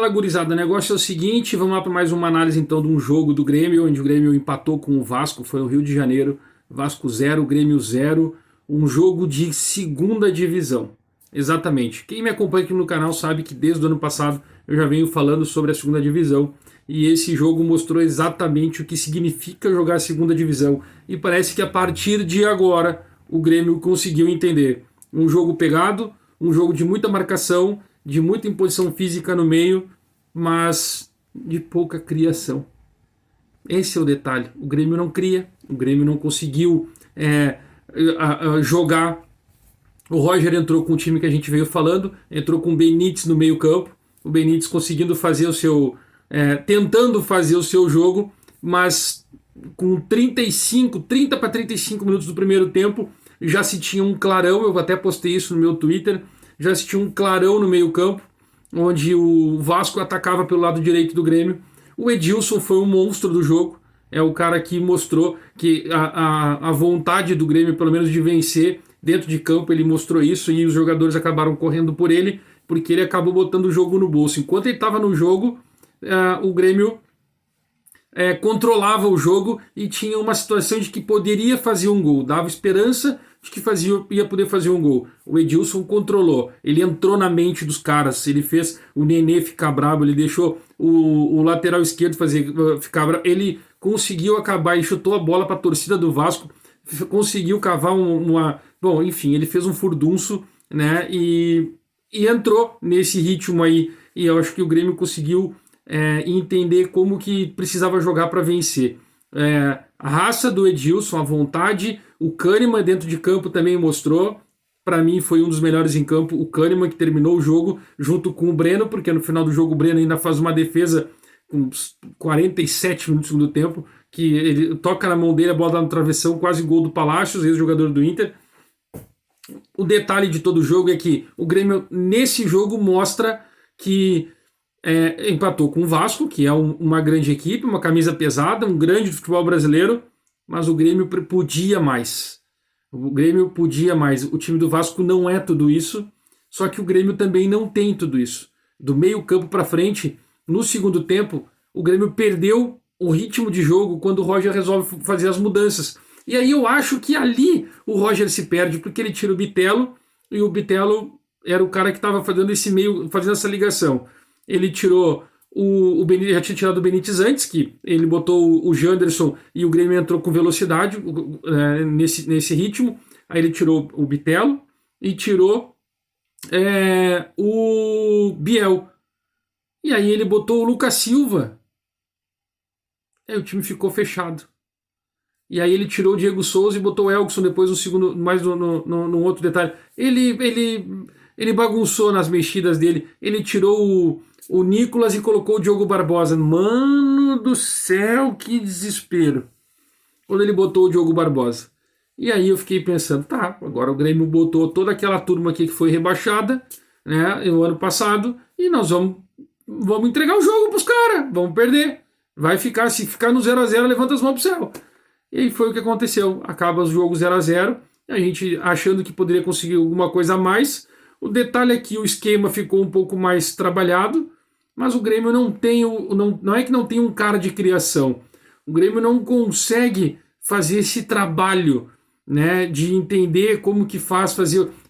Fala, gurizada, o negócio é o seguinte, vamos lá para mais uma análise então de um jogo do Grêmio, onde o Grêmio empatou com o Vasco, foi no Rio de Janeiro, Vasco 0, Grêmio 0, um jogo de segunda divisão. Exatamente. Quem me acompanha aqui no canal sabe que desde o ano passado eu já venho falando sobre a segunda divisão, e esse jogo mostrou exatamente o que significa jogar a segunda divisão, e parece que a partir de agora o Grêmio conseguiu entender. Um jogo pegado, um jogo de muita marcação, de muita imposição física no meio, mas de pouca criação. Esse é o detalhe. O Grêmio não cria, o Grêmio não conseguiu jogar. O Roger entrou com o time que a gente veio falando, entrou com o Benítez no meio campo, o Benítez conseguindo fazer o seu... tentando fazer o seu jogo, mas com 30 para 35 minutos do primeiro tempo, já se tinha um clarão, eu até postei isso no meu Twitter, já se tinha um clarão no meio campo, onde o Vasco atacava pelo lado direito do Grêmio. O Edilson foi um monstro do jogo, é o cara que mostrou que a vontade do Grêmio, pelo menos de vencer dentro de campo, ele mostrou isso e os jogadores acabaram correndo por ele, porque ele acabou botando o jogo no bolso. Enquanto ele estava no jogo, o Grêmio controlava o jogo e tinha uma situação de que poderia fazer um gol, dava esperança de que ia poder fazer um gol. O Edilson controlou, ele entrou na mente dos caras, ele fez o Nenê ficar bravo, ele deixou o lateral esquerdo ficar bravo, ele conseguiu acabar, ele chutou a bola para a torcida do Vasco, conseguiu cavar Bom, enfim, ele fez um furdunço, né, e entrou nesse ritmo aí, e eu acho que o Grêmio conseguiu entender como que precisava jogar para vencer. A raça do Edilson, a vontade, o Kahneman dentro de campo também mostrou. Para mim foi um dos melhores em campo, o Kahneman, que terminou o jogo junto com o Breno, porque no final do jogo o Breno ainda faz uma defesa com 47 minutos do segundo tempo, que ele toca na mão dele, a bola dá no travessão, quase gol do Palácios, ex-jogador do Inter. O detalhe de todo o jogo é que o Grêmio nesse jogo mostra que empatou com o Vasco, que é uma grande equipe, uma camisa pesada, um grande futebol brasileiro, mas o Grêmio podia mais. O Grêmio podia mais. O time do Vasco não é tudo isso, só que o Grêmio também não tem tudo isso. Do meio campo para frente, no segundo tempo, o Grêmio perdeu o ritmo de jogo quando o Roger resolve fazer as mudanças. E aí eu acho que ali o Roger se perde, porque ele tira o Bitelo, e o Bitelo era o cara que estava fazendo essa ligação. Ele tirou o Benítez, já tinha tirado o Benítez antes, que ele botou o Janderson e o Grêmio entrou com velocidade nesse ritmo. Aí ele tirou o Bitelo e tirou o Biel. E aí ele botou o Lucas Silva. Aí o time ficou fechado. E aí ele tirou o Diego Souza e botou o Elkson depois no segundo, mais no outro detalhe. Ele bagunçou nas mexidas dele. Ele tirou o Nicolas e colocou o Diogo Barbosa. Mano do céu, que desespero. Quando ele botou o Diogo Barbosa. E aí eu fiquei pensando, tá, agora o Grêmio botou toda aquela turma aqui que foi rebaixada, né, no ano passado, e nós vamos entregar o jogo pros caras, vamos perder. Se ficar no 0-0, levanta as mãos pro céu. E aí foi o que aconteceu. Acaba o jogo 0-0, a gente achando que poderia conseguir alguma coisa a mais. O detalhe é que o esquema ficou um pouco mais trabalhado, mas o Grêmio não é que não tem um cara de criação. O Grêmio não consegue fazer esse trabalho, né, de entender como que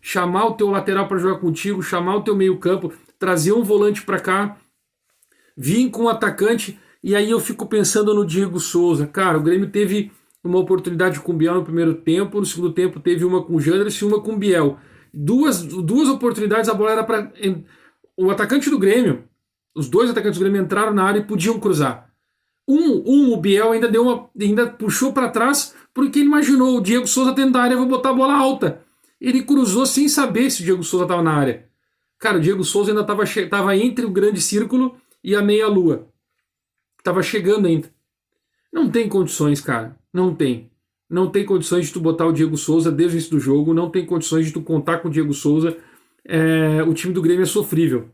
chamar o teu lateral para jogar contigo, chamar o teu meio-campo, trazer um volante para cá, vir com um atacante. E aí eu fico pensando no Diego Souza. Cara, o Grêmio teve uma oportunidade com o Biel no primeiro tempo, no segundo tempo teve uma com o Janderson e uma com o Biel. Duas oportunidades, a bola era para o atacante do Grêmio. Os dois atacantes do Grêmio entraram na área e podiam cruzar. O Biel ainda puxou para trás porque ele imaginou o Diego Souza dentro da área, vou botar a bola alta. Ele cruzou sem saber se o Diego Souza estava na área. Cara, o Diego Souza ainda estava entre o grande círculo e a meia-lua. Estava chegando ainda. Não tem condições, cara. Não tem. Não tem condições de tu botar o Diego Souza desde o início do jogo. Não tem condições de tu contar com o Diego Souza. O time do Grêmio é sofrível.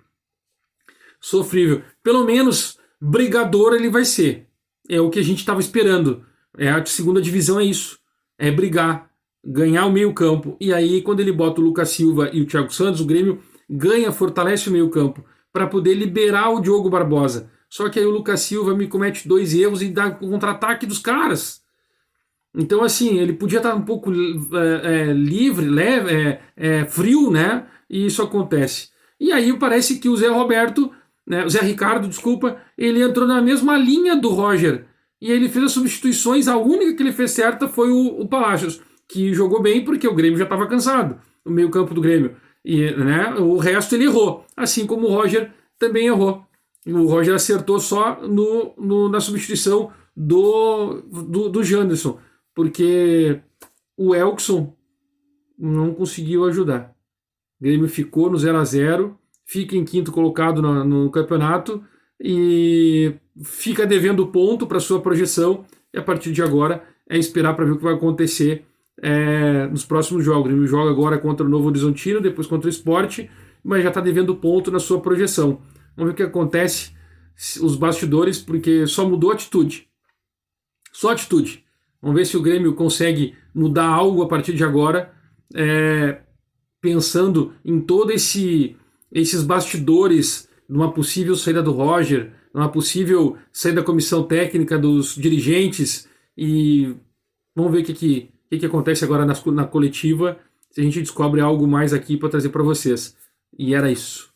Sofrível. Pelo menos brigador ele vai ser. É o que a gente estava esperando. A segunda divisão é isso. É brigar. Ganhar o meio campo. E aí quando ele bota o Lucas Silva e o Thiago Santos, o Grêmio ganha, fortalece o meio campo. para poder liberar o Diogo Barbosa. Só que aí o Lucas Silva me comete 2 erros e dá o contra-ataque dos caras. Então, assim, ele podia estar um pouco livre, leve, frio, né? E isso acontece. E aí parece que o Zé Roberto, né, o Zé Ricardo, desculpa, ele entrou na mesma linha do Roger. E ele fez as substituições, a única que ele fez certa foi o Palacios, que jogou bem porque o Grêmio já estava cansado, o meio-campo do Grêmio. E, né, o resto ele errou, assim como o Roger também errou. O Roger acertou só na substituição do Janderson, porque o Elkson não conseguiu ajudar. O Grêmio ficou no 0-0, fica em quinto colocado no campeonato e fica devendo ponto para sua projeção. E a partir de agora é esperar para ver o que vai acontecer nos próximos jogos. O Grêmio joga agora contra o Novo Horizontino, depois contra o Sport, mas já está devendo ponto na sua projeção. Vamos ver o que acontece, os bastidores, porque só mudou a atitude. Só atitude. Vamos ver se o Grêmio consegue mudar algo a partir de agora, pensando em todos esses bastidores, numa possível saída do Roger, numa possível saída da comissão técnica dos dirigentes, e vamos ver o que acontece agora na coletiva, se a gente descobre algo mais aqui para trazer para vocês. E era isso.